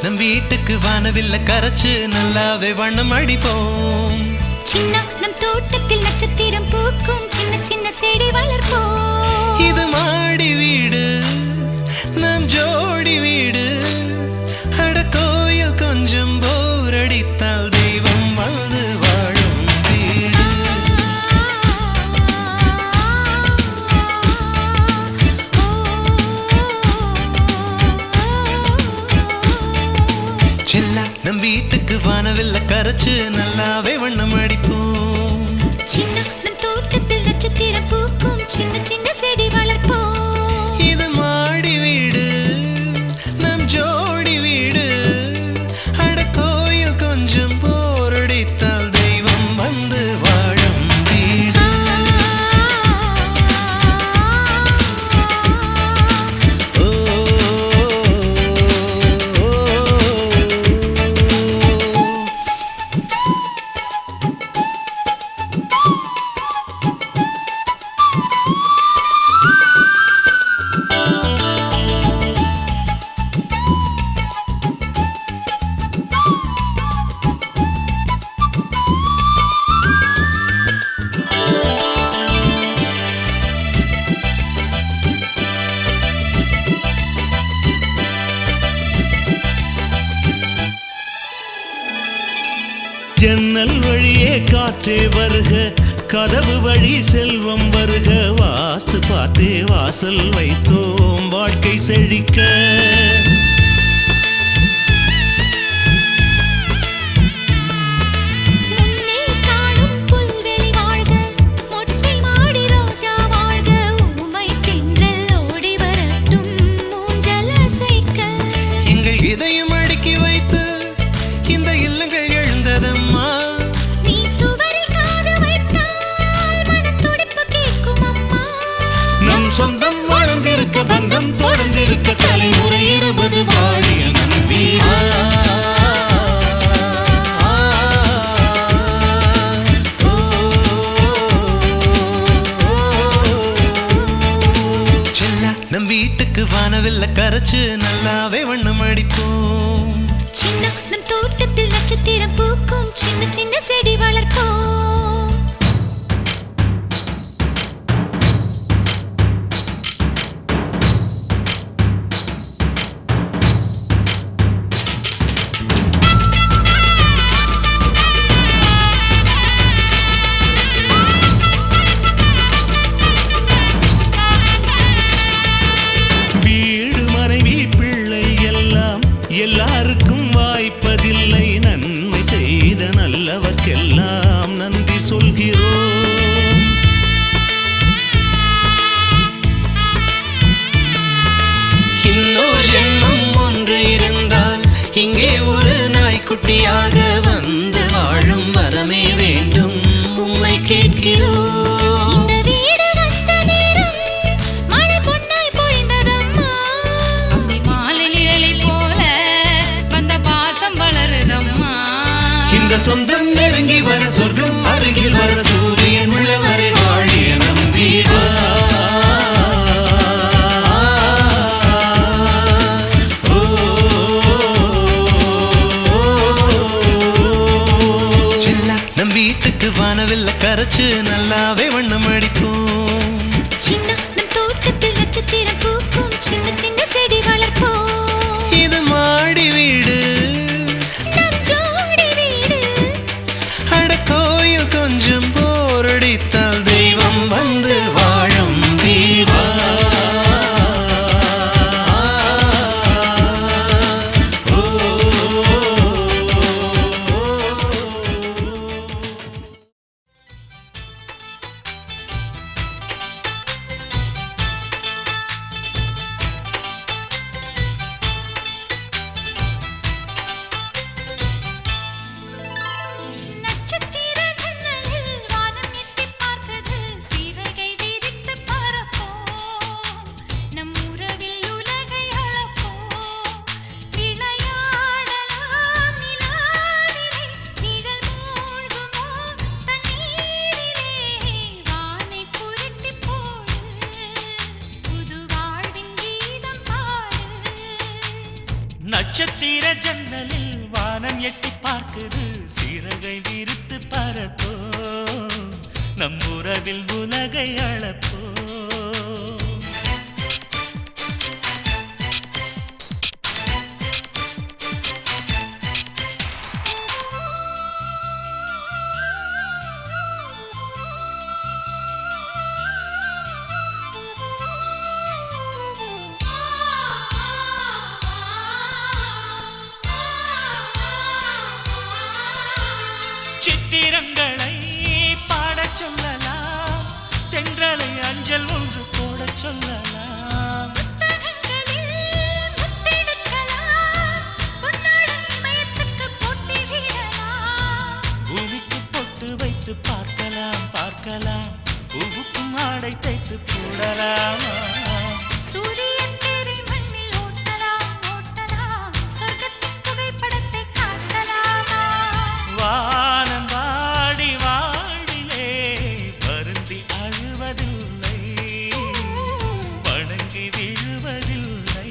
நம் வீட்டுக்கு வானவில்ல கரைச்சு நல்லாவே வண்ணம் அடிப்போம். சின்ன நம் தோட்டத்தில் நட்சத்திரம் பூக்கும் சின்ன சின்ன செடி வளர்ப்போம். இது மாடி வீடு நம் ஜோடி வீடு. அட கோயில் கொஞ்சம் போர் அடித்தால் தெய்வம் வந்து வாழும் வீடு. செல்லா நம் வீட்டுக்கு வானவில்ல கரைச்சு நல்லாவே வண்ணம் அடிப்போம். சின்ன நம் தோட்டத்தில் நட்சத்திரம் பூக்கும் சின்ன சின்ன செடி வளர்ப்போம். இது மாடி வீடு நம் ஜோடி வீடு. அட கோயில் கொஞ்சம் போரடித்தால் தெய்வம் வந்து வாழும் வீடு. ஓ, ஜன்னல் வழியே காற்றே வருக, கதவு வழி செல்வம் வருக. வாஸ்து பார்த்தே வாசல் வைத்தோம் வாழ்க்கை செழிக்க. முன்னே காணும் புல்வெளி வாழ்க, மொட்டை மாடி ரோஜா வாழ்க. ஊமை தென்றல் ஓடி வரட்டும் ஊஞ்சல் அசைக்க. எங்கள் இதயம் அடுக்கி வைத்து இந்த இல்லங்கள் எழுந்ததம்மா. நீ சுவரில் காது வைத்தால் மனத்துடிப்பு கேட்கும் அம்மா. நம் சொந்தம் வளர்ந்திருக்க, பந்தம் தொடர்ந்திருக்க, தலைமுறை 20 வாழிய நம் வீடு. செல்லா நம் வீட்டுக்கு வானவில்ல கரைச்சு நல்லாவே வண்ணம் அடிப்போம். சின்ன நம் தோட்டத்தில் நட்சத்திரம் பூக்கும் சின்ன சின்ன செடி வளர்ப்போம். வீடு மனைவி பிள்ளை எல்லாம் எல்லாருக்கும் வாய்ப்பதில்லை. நன்மை செய்த நல்லவர்க்கெல்லாம் நன்றி சொல்கிறோம். இன்னொரு ஜென்மம் ஒன்று இருந்தால் இங்கே ஒரு நாய்க்குட்டியாக வந்து வாழும் வரமே வேண்டும் உம்மை கேட்கிறோம். இந்த வீடு வந்த நேரம் மழை பொன்னாய் பொழிந்ததம்மா. அந்தை மாலை நிழலை போல வந்த பாசம் வளருதம்மா. இந்த சொந்தம் நெருங்கி வர சொர்க்கம் அருகில் வர சூரியன் உள்ளவரை வாழிய நம் வீடு. செல்லா நம் வீட்டுக்கு வானவில்ல கரைச்சு நல்லாவே வண்ணம் அடிப்போம். சின்ன நம் தோட்டத்தில் நட்சத்திரம் பூக்கும் சின்ன சின்ன செடி வளர்ப்போம். இது மாடி வீடு நம் ஜோடி வீடு. அட கோயில் கொஞ்சம் போரடித்தால் தெய்வம் வந்து வாழும் வீடு. ஜன்னலில் வானம் எட்டி பார்க்குது சிறகை விரித்து பரப்போ நம் உறவில் உலகை அளப்போ சித்திரங்களை பாடச் சொல்லலாம் தென்றலை அஞ்சல் ஒன்று போடச் சொல்லலாம் பூமிக்கு பொட்டு வைத்து பார்க்கலாம் பார்க்கலாம் பூவுக்கும் ஆடை தைத்து போடலாமா சூரியன் தேரை மண்ணில் ஓட்டலாம் ஓட்டலாம் சொர்க்கத்தின் புகைப்படத்தை காட்டலாமா வானம் வாடி வாழ்விலே வருந்தி அழுவதில்லை வணங்கி விழுவதில்லை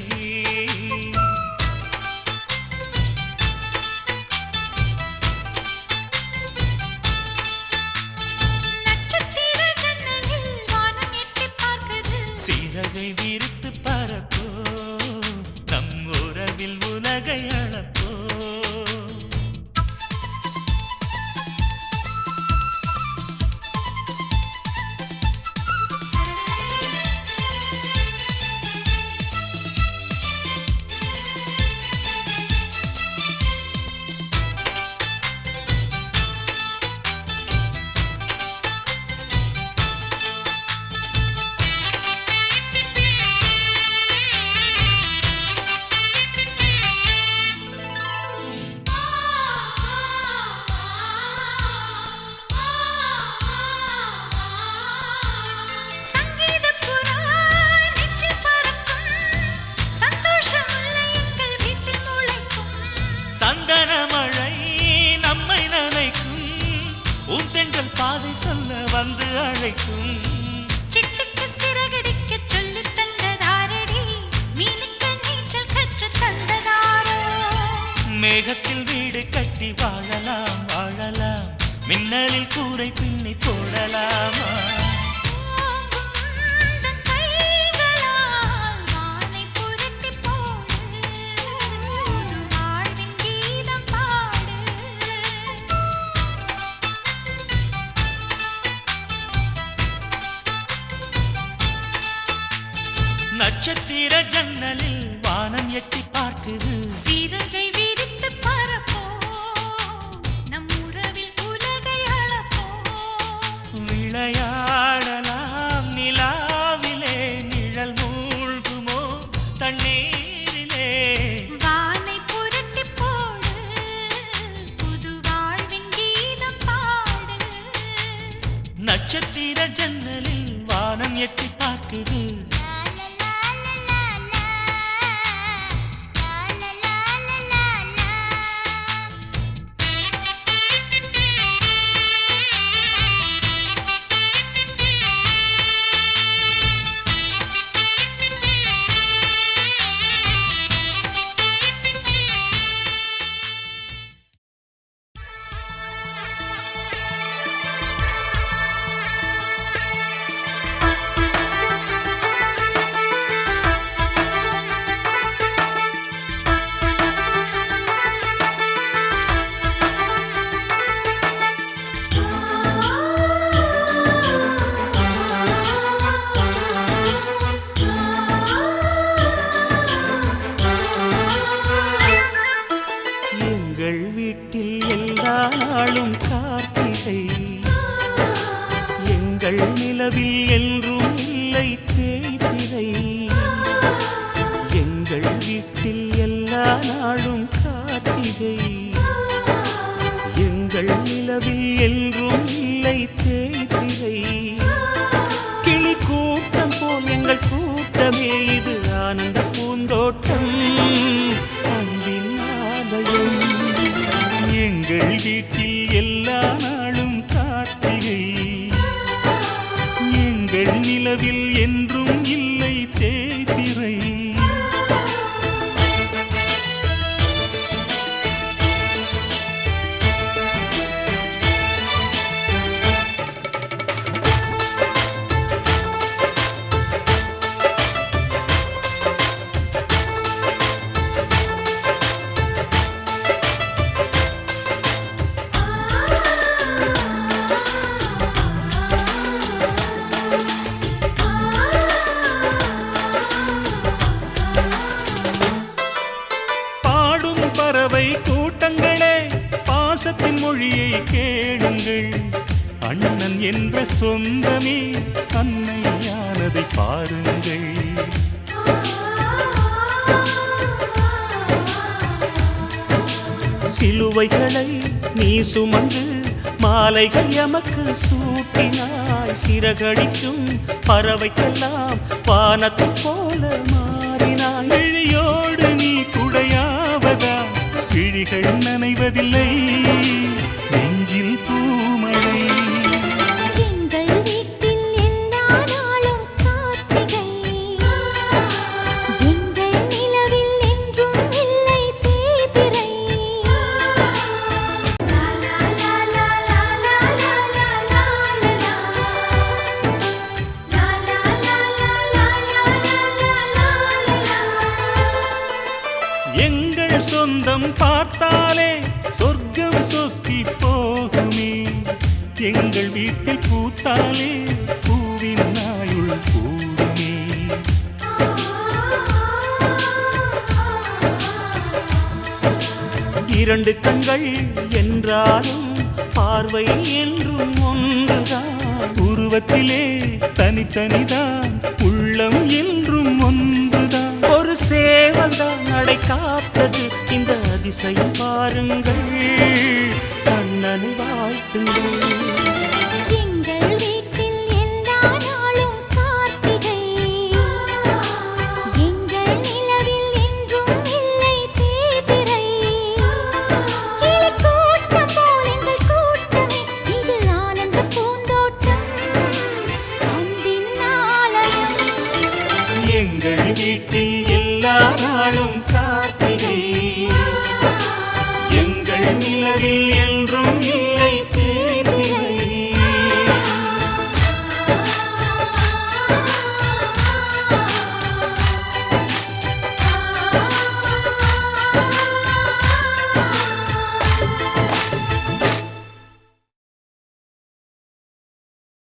நட்சத்திர ஜன்னலில் வானம் எட்டி பார்க்குது சிறகை விரித்து பரப்போ நம் உறவில் உலகை அளப்போ சங்கீத புறா நெஞ்சில் பறக்கும் சந்தோஷம் முல்லை எங்கள் வீட்டில் முளைக்கும் சந்தன மழை நம்மை நனைக்கும் உந்தென்றல் பாதை சொல்ல வந்து அழைக்கும் சிட்டுக்கு சிறகடிக்க சொல்லித் தந்ததாரடி மீனுக்கு நீச்சல் கற்றுத் தந்ததாரோ மேகத்தில் வீடு கட்டி வாழலாம் வாழலாம் மின்னலில் கூரை பின்னி போடலாமா ஓங்கும் உந்தன் கைகளால் வானை புரட்டி போடு புது வாழ்வின் கீதம் பாடு நட்சத்திர ஜன்னலில் வானம் எட்டி பார்க்குது சிறகை விரித்து பரப்போம் நம் உறவில் உலகை அளப்போம் விளையாடலாம் நிலாவிலே நிழல் மூழ்குமோ தண்ணீரிலே வானை புரட்டி போடு புது வாழ்வின் கீதம் பாடு நட்சத்திர ஜன்னலில் வானம் எட்டி பார்க்குது எங்கள் வீட்டில் எல்லா நாளும் கார்த்திகை எங்கள் நிலவில் என்றும் இல்லை தேய்திரை எங்கள் வீட்டில் எல்லா நாளும் கார்த்திகை எங்கள் நிலவில் என்றும் இல்லை தேய்திரை கிளி கூட்டம் போல் எங்கள் கூட்டமே இது ஆனந்த பூந்தோட்டம் அன்பின் ஆலயம் எங்கள் வீட்டில் எல்லா நாளும் கார்த்திகை எங்கள் நிலவில் என்றும் இல்லை தேய்திரை மொழியை கேளுங்கள். அண்ணன் என்ற சொந்தமே அன்னையானதை பாருங்கள். சிலுவைகளை நீ சுமந்து மாலைகள் எமக்கு சூட்டினாய். சிறகடிக்கும் பறவைக்கெல்லாம் வானத்தை போல மாறினாய். விழியோடு நீ குடையாவதா? விழிகள் நனைவதில்லை, நெஞ்சில் பூமழை. எங்கள் வீட்டில் எல்லா நாளும் கார்த்திகை. எங்கள் நிலவில் என்றும் இல்லை தேய்பிறை. எங்கள் சொந்தம் பார்த்தாலே சொர்க்கம் சொக்கி போகுமே. எங்கள் வீட்டில் பூத்தாலே பூவின் நாயுள் கூடுமே. இரண்டு கண்கள் என்றாலும் பார்வை என்றும் ஒன்றுதான். உருவத்திலே தனித்தனிதான், உள்ளம் என்றும் ஒன்றுதான். ஒரு சேவல்தான் நடை காத்தது, இந்த அதிசயம் பாருங்கள். கண்ணனை வாழ்த்துங்கள். எங்கள் வீட்டில் எல்லா